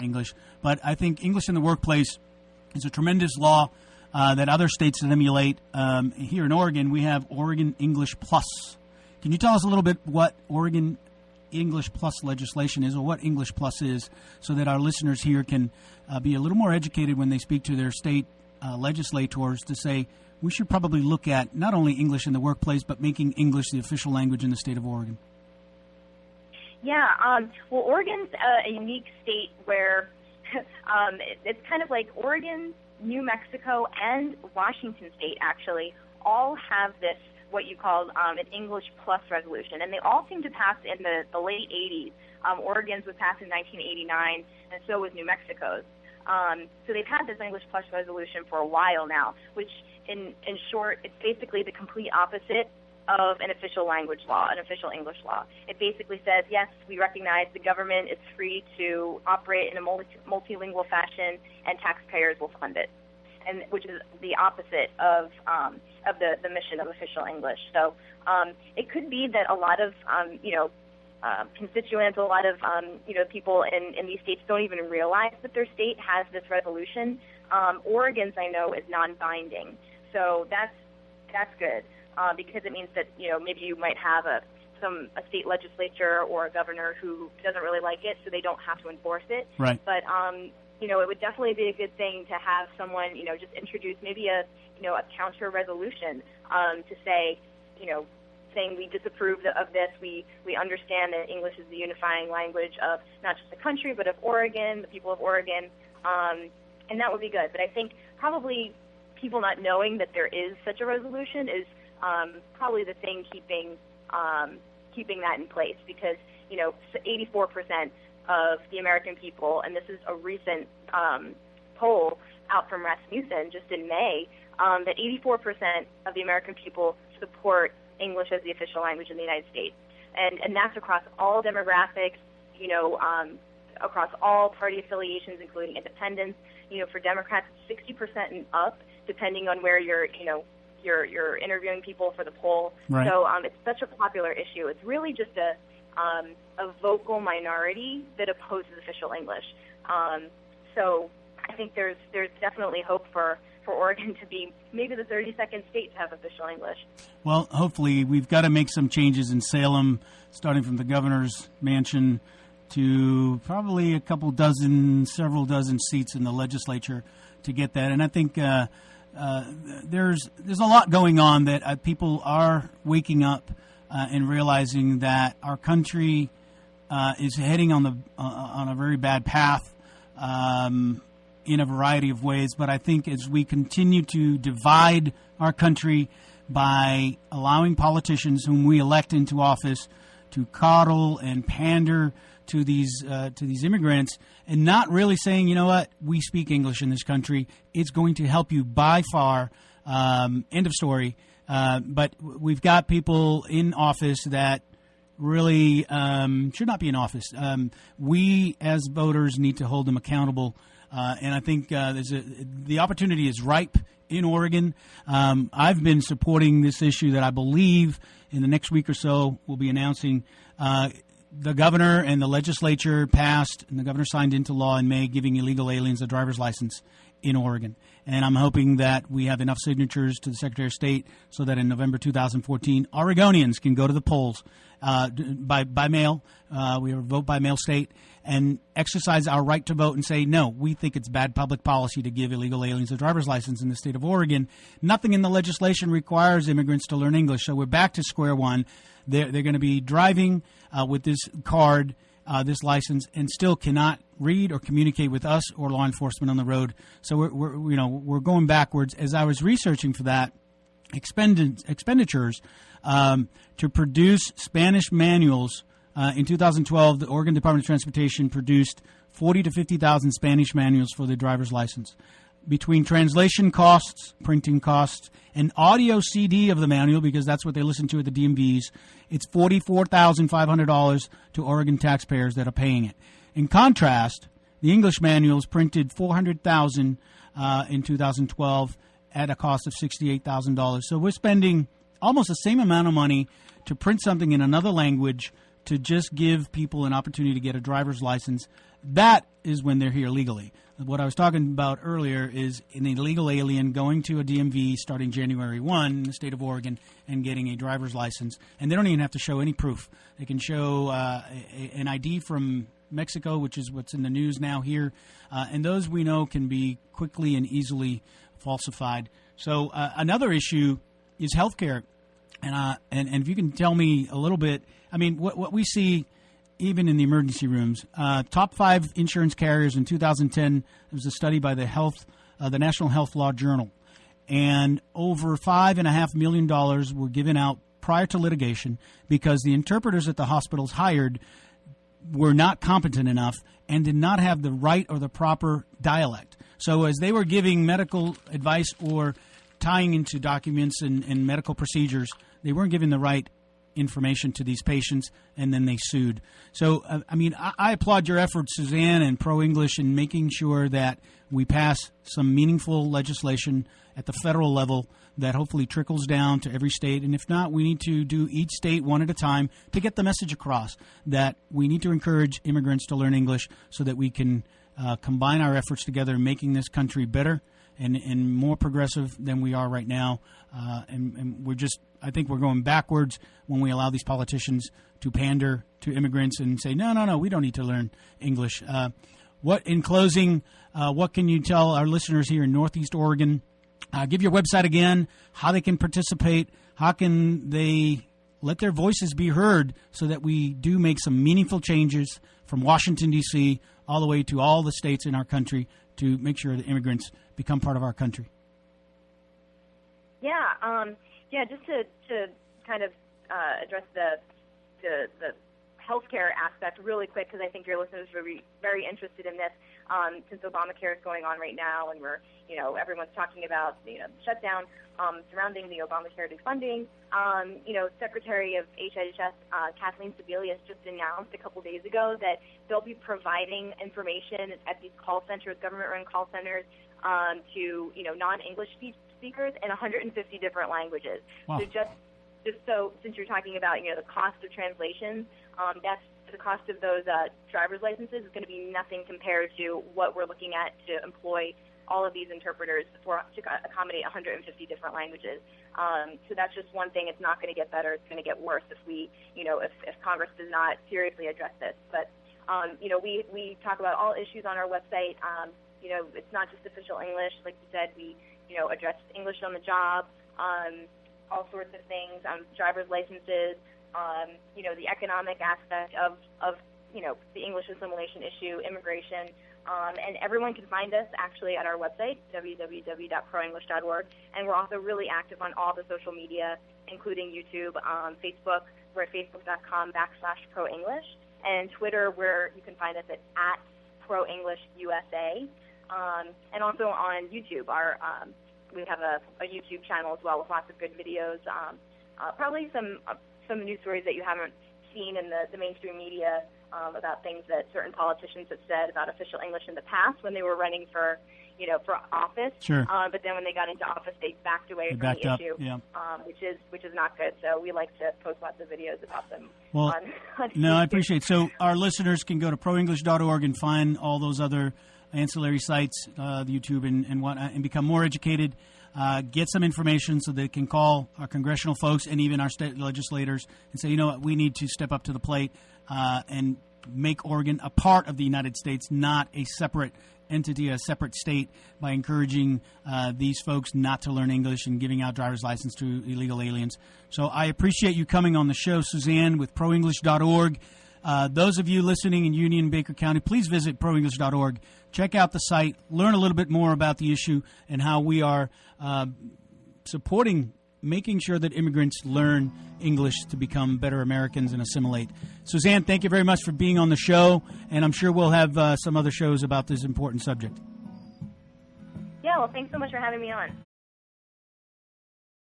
English. But I think English in the workplace is a tremendous law that other states that emulate. Here in Oregon, we have Oregon English Plus. Can you tell us a little bit what Oregon English Plus legislation is, or what English Plus is, so that our listeners here can be a little more educated when they speak to their state legislators to say, we should probably look at not only English in the workplace, but making English the official language in the state of Oregon? Yeah, well, Oregon's a unique state where it's kind of like Oregon, New Mexico, and Washington State, actually, all have this, what you call an English Plus resolution, and they all seem to pass in the late 80s. Oregon's was passed in 1989, and so was New Mexico's. So they've had this English Plus resolution for a while now, which in short, it's basically the complete opposite of an official language law, an official English law. It basically says, yes, we recognize the government is free to operate in a multilingual fashion, and taxpayers will fund it, and which is the opposite of the mission of official English. So it could be that a lot of constituents, a lot of people in these states don't even realize that their state has this resolution. Oregon's, I know, is non-binding, so that's good because it means that maybe you might have a state legislature or a governor who doesn't really like it, so they don't have to enforce it. Right. But it would definitely be a good thing to have someone just introduce maybe a counter resolution to say saying we disapprove of this. We understand that English is the unifying language of not just the country, but of Oregon, the people of Oregon, and that would be good. But I think probably people not knowing that there is such a resolution is probably the thing keeping that in place, because 84% of the American people, and this is a recent poll out from Rasmussen just in May, that 84% of the American people support English as the official language in the United States. And that's across all demographics, across all party affiliations, including independents. For Democrats, 60% and up, depending on where you're interviewing people for the poll. Right. So it's such a popular issue. It's really just a vocal minority that opposes official English. So I think there's definitely hope for Oregon to be maybe the 32nd state to have official English. Well, hopefully we've got to make some changes in Salem, starting from the governor's mansion to probably several dozen seats in the legislature to get that. And I think there's a lot going on that people are waking up and realizing that our country is heading on a very bad path. In a variety of ways, but I think as we continue to divide our country by allowing politicians whom we elect into office to coddle and pander to these immigrants and not really saying, you know what, we speak English in this country, it's going to help you by far, end of story. But we've got people in office that really should not be in office. We as voters need to hold them accountable. And I think the opportunity is ripe in Oregon. I've been supporting this issue that I believe in the next week or so we'll be announcing. The governor and the legislature passed, and the governor signed into law in May, giving illegal aliens a driver's license in Oregon. And I'm hoping that we have enough signatures to the Secretary of State so that in November 2014, Oregonians can go to the polls by mail. We are a vote by mail state, and exercise our right to vote and say, no, we think it's bad public policy to give illegal aliens a driver's license in the state of Oregon. Nothing in the legislation requires immigrants to learn English, so we're back to square one. They're going to be driving with this card, this license, and still cannot read or communicate with us or law enforcement on the road. So we're going backwards. As I was researching for that, expenditures to produce Spanish manuals. In 2012, the Oregon Department of Transportation produced 40 to 50,000 Spanish manuals for the driver's license. Between translation costs, printing costs, and audio CD of the manual, because that's what they listen to at the DMVs, it's $44,500 to Oregon taxpayers that are paying it. In contrast, the English manuals printed 400,000 in 2012 at a cost of $68,000. So we're spending almost the same amount of money to print something in another language to just give people an opportunity to get a driver's license, that is when they're here legally. What I was talking about earlier is an illegal alien going to a DMV starting January 1 in the state of Oregon and getting a driver's license. And they don't even have to show any proof. They can show an ID from Mexico, which is what's in the news now here. And those we know can be quickly and easily falsified. So another issue is healthcare. And if you can tell me a little bit, I mean, what we see even in the emergency rooms, top 5 insurance carriers in 2010, there was a study by the National Health Law Journal, and over $5.5 million were given out prior to litigation because the interpreters at the hospitals hired were not competent enough and did not have the right or the proper dialect. So as they were giving medical advice or tying into documents and medical procedures, they weren't giving the right information to these patients, and then they sued. So, I mean, I applaud your efforts, Suzanne, and ProEnglish in making sure that we pass some meaningful legislation at the federal level that hopefully trickles down to every state. And if not, we need to do each state one at a time to get the message across that we need to encourage immigrants to learn English so that we can combine our efforts together in making this country better and more progressive than we are right now. And we're just, I think we're going backwards when we allow these politicians to pander to immigrants and say, no, we don't need to learn English. In closing, what can you tell our listeners here in Northeast Oregon? Give your website again, how they can participate, how can they let their voices be heard so that we do make some meaningful changes from Washington, D.C., all the way to all the states in our country to make sure that immigrants become part of our country. Just to kind of address the healthcare aspect really quick, because I think your listeners will be very interested in this, since Obamacare is going on right now, and everyone's talking about the shutdown surrounding the Obamacare defunding. Secretary of HHS Kathleen Sebelius just announced a couple days ago that they'll be providing information at these call centers, government-run call centers, to non-English speakers in 150 different languages. Wow. So just so, since you're talking about the cost of translations, that's the cost of those driver's licenses is going to be nothing compared to what we're looking at to employ all of these interpreters to accommodate 150 different languages. So that's just one thing. It's not going to get better. It's going to get worse if if Congress does not seriously address this. But we talk about all issues on our website. It's not just official English. Like you said, we address English on the job, all sorts of things, driver's licenses, the economic aspect of the English assimilation issue, immigration. And everyone can find us actually at our website, www.proenglish.org. And we're also really active on all the social media, including YouTube, Facebook. We're at facebook.com/ProEnglish. And Twitter, where you can find us at ProEnglishUSA. And also on YouTube. We have a YouTube channel as well with lots of good videos. Probably some news stories that you haven't seen in the mainstream media about things that certain politicians have said about official English in the past when they were running for office. Sure. But then when they got into office, they backed away from the issue, which is not good. So we like to post lots of videos about them. Well, on no, I appreciate it. So our listeners can go to proenglish.org and find all those other ancillary sites, the YouTube and whatnot, and become more educated. Get some information so they can call our congressional folks and even our state legislators and say, you know what, we need to step up to the plate and make Oregon a part of the United States, not a separate entity, a separate state, by encouraging these folks not to learn English and giving out driver's license to illegal aliens. So I appreciate you coming on the show, Suzanne, with proenglish.org. Those of you listening in Union and Baker County, please visit proenglish.org. Check out the site, learn a little bit more about the issue and how we are supporting making sure that immigrants learn English to become better Americans and assimilate. Suzanne, thank you very much for being on the show, and I'm sure we'll have some other shows about this important subject. Yeah, well, thanks so much for having me on.